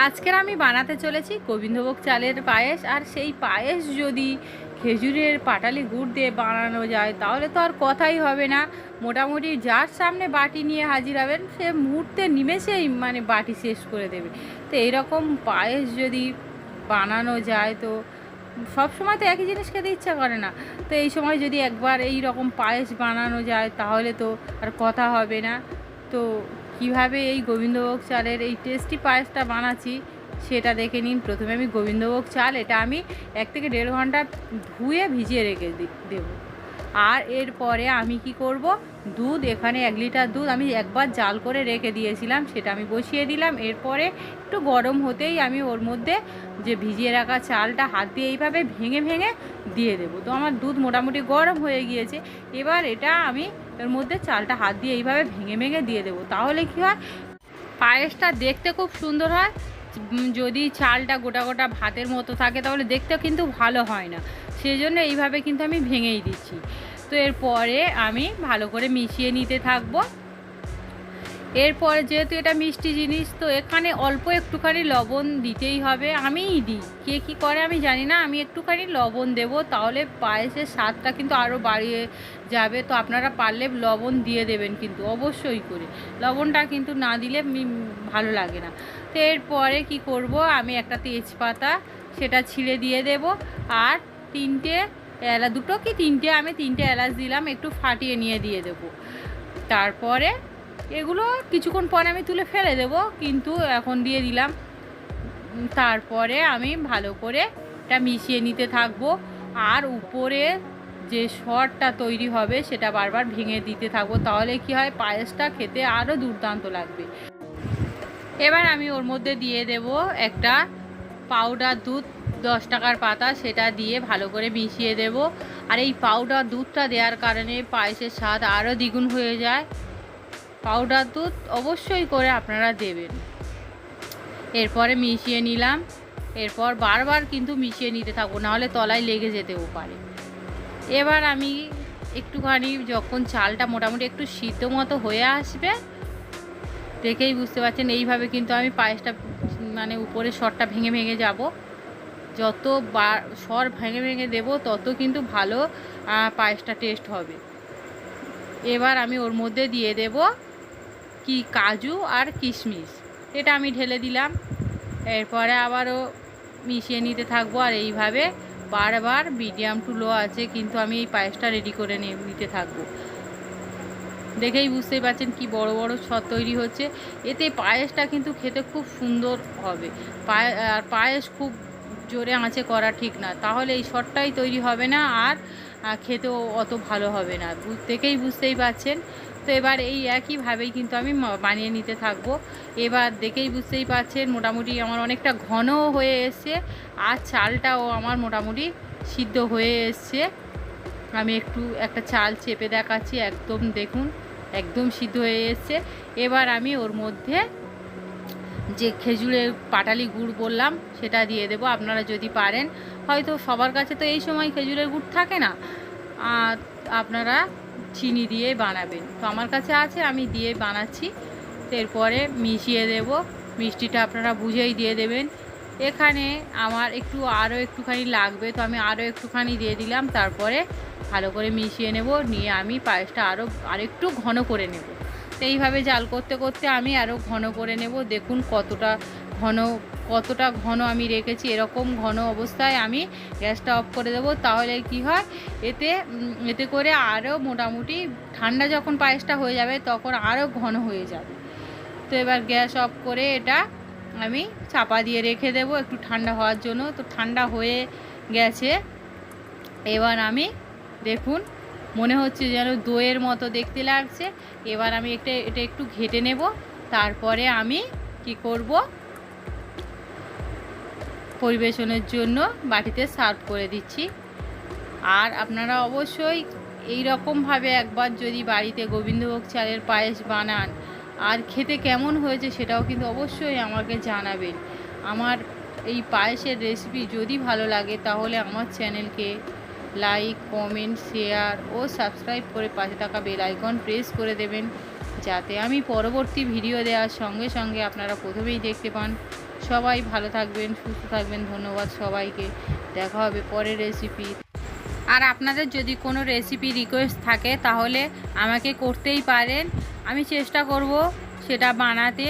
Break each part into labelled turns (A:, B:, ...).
A: আজকের আমি বানাতে চলেছি গোবিন্দভোগ চালের পায়েস। আর সেই পায়েস যদি খেজুরের পাটালি গুড় দিয়ে বানানো যায় তাহলে তো আর কথাই হবে না। মোটামুটি যার সামনে বাটি নিয়ে হাজির হবেন সে মুহূর্তে নিমেষেই বাটি শেষ করে দেবে। তো এইরকম পায়েস যদি বানানো যায় তো সব সময় তো একই জিনিস খেতে ইচ্ছা করে না। তো এই সময় যদি একবার এই রকম পায়েস বানানো যায় তাহলে তো আর কথা হবে না। তো কিভাবে এই গোবিন্দভোগ চালের এই টেস্টি পায়েসটা বানাচ্ছি সেটা দেখে নিন। প্রথমে আমি গোবিন্দভোগ চাল এটা আমি 1 থেকে 1.5 ঘন্টা ধুয়ে ভিজিয়ে রেখে দেবো। আর এরপরে আমি কি করব, দুধ, এখানে 1 লিটার দুধ আমি একবার জাল করে রেখে দিয়েছিলাম, সেটা আমি বসিয়ে দিলাম। এরপরে একটু গরম হতেই আমি ওর মধ্যে যে ভিজিয়ে রাখা চালটা হাত দিয়ে এইভাবে ভেঙে ভেঙে দিয়ে দেবো। তো আমার দুধ মোটামুটি গরম হয়ে গিয়েছে। এবার এটা আমি এর মধ্যে চালটা হাত দিয়ে এইভাবে ভেঙে ভেঙে দিয়ে দেবো। তাহলে কী হয়, পায়েসটা দেখতে খুব সুন্দর হয়। যদি চালটা গোটা গোটা ভাতের মতো থাকে তাহলে দেখতে কিন্তু ভালো হয় না। সেই জন্য এইভাবে কিন্তু আমি ভেঙেই দিচ্ছি। তো এরপরে আমি ভালো করে মিশিয়ে নিতে থাকবো। এরপরে যেহেতু এটা মিষ্টি জিনিস তো এখানে অল্প একটুখানি লবণ দিতেই হবে। আমিই দিই, কে কী করে আমি জানি না, আমি একটুখানি লবণ দেব, তাহলে পায়েসের স্বাদটা কিন্তু আরও বাড়িয়ে যাবে। তো আপনারা পারলে লবণ দিয়ে দেবেন কিন্তু অবশ্যই করে, লবণটা কিন্তু না দিলে ভালো লাগে না। তো এরপরে কি করব, আমি একটা তেজপাতা সেটা ছিঁড়ে দিয়ে দেব। আর 3টে এলাচ দিলাম, একটু ফাটিয়ে নিয়ে দিয়ে দেব। তারপরে এগুলো কিছুক্ষণ পরে আমি তুলে ফেলে দেব, কিন্তু এখন দিয়ে দিলাম। তারপরে আমি ভালো করে এটা মিশিয়ে নিতে থাকবো। আর উপরে যে সরটা তৈরি হবে সেটা বারবার ভেঙে দিতে থাকবো, তাহলে কি হয়, পায়েসটা খেতে আরও দুর্দান্ত লাগবে। এবার আমি ওর মধ্যে দিয়ে দেব একটা পাউডার দুধ, 10 টাকার পাতা, সেটা দিয়ে ভালো করে মিশিয়ে দেব। আর এই পাউডার দুধটা দেওয়ার কারণে পায়েসের স্বাদ আরও দ্বিগুণ হয়ে যায়। পাউডার দুধ অবশ্যই করে আপনারা দেবেন। এরপরে মিশিয়ে নিলাম। এরপর বারবার কিন্তু মিশিয়ে নিতে থাকবো, নাহলে তলায় লেগে যেতেও পারে। এবার আমি একটুখানি যখন চালটা মোটামুটি একটু সিদ্ধ মতো হয়ে আসবে, দেখেই বুঝতে পারছেন, এইভাবে কিন্তু আমি পায়েসটা উপরে সরটা ভেঙে ভেঙে যাব। যত সর ভেঙে ভেঙে দেব তত কিন্তু ভালো পায়েসটা টেস্ট হবে। এবার আমি ওর মধ্যে দিয়ে দেব কাজু আর কিশমিশ, এটা আমি ঢেলে দিলাম। এরপরে আবারও মিশিয়ে নিতে থাকবো। আর এইভাবে বারবার মিডিয়াম টু লো আছে কিন্তু আমি এই পায়েসটা রেডি করে নিতে থাকবো। দেখেই বুঝতেই পারছেন কি বড় বড় সর তৈরি হচ্ছে। এতে পায়েসটা কিন্তু খেতে খুব সুন্দর হবে। আর পায়েস খুব জোরে আঁচে করা ঠিক না, তাহলে এই সরটাই তৈরি হবে না, আর খেতেও অত ভালো হবে না। দেখেই বুঝতেই পারছেন। তো এবার এই একইভাবেই কিন্তু আমি বানিয়ে নিতে থাকবো। এবার দেখেই বুঝতেই পারছেন মোটামুটি আমার অনেকটা ঘনও হয়ে এসছে, আর চালটাও আমার মোটামুটি সিদ্ধ হয়ে এসছে। আমি একটা চাল চেপে দেখাচ্ছি, একদম দেখুন একদম সিদ্ধ হয়ে এসছে। এবার আমি ওর মধ্যে যে খেজুরের পাটালি গুড় বললাম সেটা দিয়ে দেব। আপনারা যদি পারেন, হয়তো সবার কাছে তো এই সময় খেজুরের গুড় থাকে না, আপনারা চিনি দিয়ে বানাবেন। তো আমার কাছে আছে, আমি দিয়ে বানাচ্ছি। এরপরে মিশিয়ে দেব, মিষ্টিটা আপনারা বুঝেই দিয়ে দেবেন। এখানে আমার আরও একটুখানি লাগবে, তো আমি আরও একটুখানি দিয়ে দিলাম। তারপরে ভালো করে মিশিয়ে নেব, নিয়ে আমি পায়েসটা আরেকটু ঘন করে নেব। তো এইভাবে জাল করতে করতে আমি আরও ঘন করে নেব। দেখুন কতটা ঘন আমি রেখেছি। এরকম ঘন অবস্থায় আমি গ্যাসটা অফ করে দেব। তাহলে কি হয়, এতে করে আরও মোটামুটি ঠান্ডা যখন পায়েসটা হয়ে যাবে তখন আরও ঘন হয়ে যাবে। তো এবার গ্যাস অফ করে এটা আমি চাপা দিয়ে রেখে দেব একটু ঠান্ডা হওয়ার জন্য। তো ঠান্ডা হয়ে গেছে। এবার আমি দেখুন মনে হচ্ছে যেন দইয়ের মতো দেখতে লাগছে। এবার আমি এটা একটু ঘেটে নেব। তারপরে আমি কি করব, পরিবেশনের জন্য বাটিতে সার্ভ করে দিচ্ছি। আর আপনারা অবশ্যই এই রকমভাবে একবার যদি বাড়িতে গোবিন্দভোগ চালের পায়েস বানান, আর খেতে কেমন হয়েছে সেটাও কিন্তু অবশ্যই আমাকে জানাবেন। আমার এই পায়েসের রেসিপি যদি ভালো লাগে তাহলে আমার চ্যানেলকে লাইক, কমেন্ট, শেয়ার ও সাবস্ক্রাইব করে পাশে থাকা বেল আইকন প্রেস করে দেবেন। যাতে আমি পরবর্তী ভিডিও দেওয়ার সঙ্গে সঙ্গে আপনারা প্রথমেই দেখতে পান। সবাই ভালো থাকবেন, সুস্থ থাকবেন। ধন্যবাদ সবাইকে। দেখা হবে পরের রেসিপি। আর আপনাদের যদি কোনো রেসিপি রিকোয়েস্ট থাকে তাহলে আমাকে করতেই পারেন, আমি চেষ্টা করব সেটা বানাতে।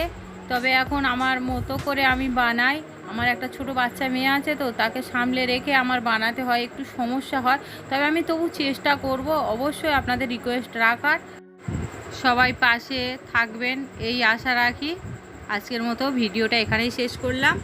A: তবে এখন আমার মতো করে আমি বানাই। আমার একটা ছোট বাচ্চা মেয়ে আছে, তো তাকে সামলে রেখে আমার বানাতে হয়, একটু সমস্যা হয়। তবে আমি তবু চেষ্টা করব অবশ্যই আপনাদের রিকোয়েস্ট রাখার। সবাই পাশে থাকবেন এই আশা রাখি। আজকের মতো ভিডিওটা এখানেই শেষ করলাম।